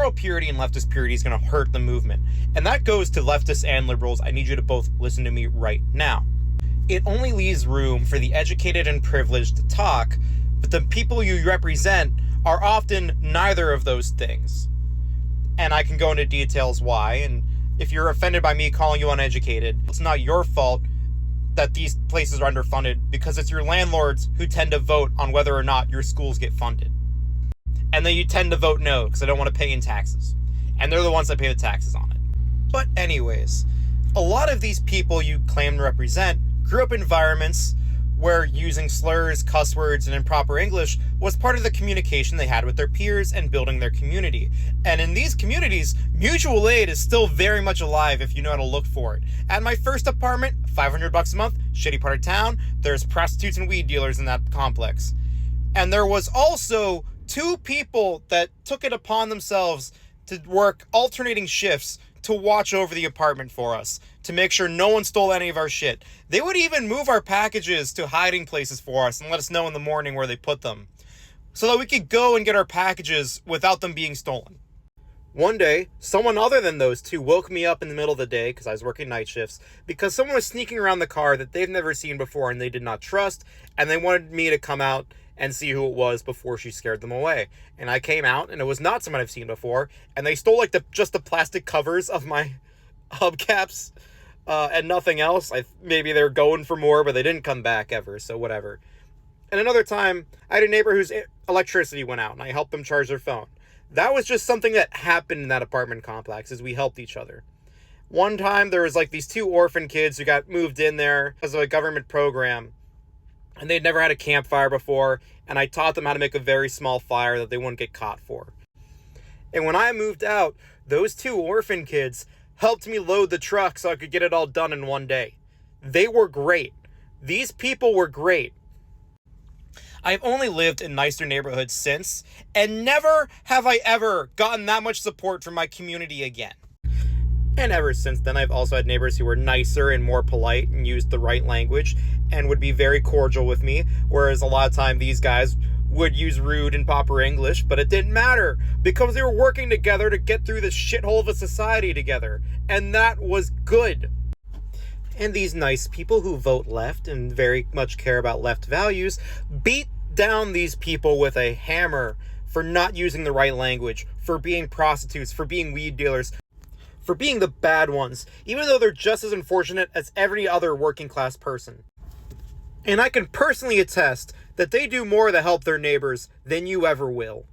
moral purity and leftist purity is going to hurt the movement. And that goes to leftists and liberals. I need you to both listen to me right now. It only leaves room for the educated and privileged to talk, but the people you represent are often neither of those things. And I can go into details why, and if you're offended by me calling you uneducated, it's not your fault that these places are underfunded, because it's your landlords who tend to vote on whether or not your schools get funded. And then you tend to vote no, because they don't want to pay in taxes. And they're the ones that pay the taxes on it. But anyways, a lot of these people you claim to represent grew up in environments where using slurs, cuss words, and improper English was part of the communication they had with their peers and building their community. And in these communities, mutual aid is still very much alive if you know how to look for it. At my first apartment, $500 a month, shitty part of town, there's prostitutes and weed dealers in that complex. And there was also 2 people that took it upon themselves to work alternating shifts to watch over the apartment for us, to make sure no one stole any of our shit. They would even move our packages to hiding places for us and let us know in the morning where they put them, so that we could go and get our packages without them being stolen. One day, someone other than those 2 woke me up in the middle of the day, because I was working night shifts, because someone was sneaking around the car that they've never seen before and they did not trust, and they wanted me to come out and see who it was before she scared them away. And I came out, and it was not someone I've seen before, and they stole just the plastic covers of my hubcaps, and nothing else. Maybe they were going for more, but they didn't come back ever, so whatever. And another time, I had a neighbor whose electricity went out, and I helped them charge their phone. That was just something that happened in that apartment complex, as we helped each other. One time, there was these 2 orphan kids who got moved in there because of a government program, and they'd never had a campfire before, and I taught them how to make a very small fire that they wouldn't get caught for. And when I moved out, those 2 orphan kids helped me load the truck so I could get it all done in one day. They were great. These people were great. I've only lived in nicer neighborhoods since, and never have I ever gotten that much support from my community again. And ever since then, I've also had neighbors who were nicer and more polite and used the right language and would be very cordial with me, whereas a lot of time these guys would use rude and proper English, but it didn't matter because they were working together to get through this shithole of a society together, and that was good. And these nice people who vote left and very much care about left values beat down these people with a hammer for not using the right language, for being prostitutes, for being weed dealers, for being the bad ones, even though they're just as unfortunate as every other working class person. And I can personally attest that they do more to help their neighbors than you ever will.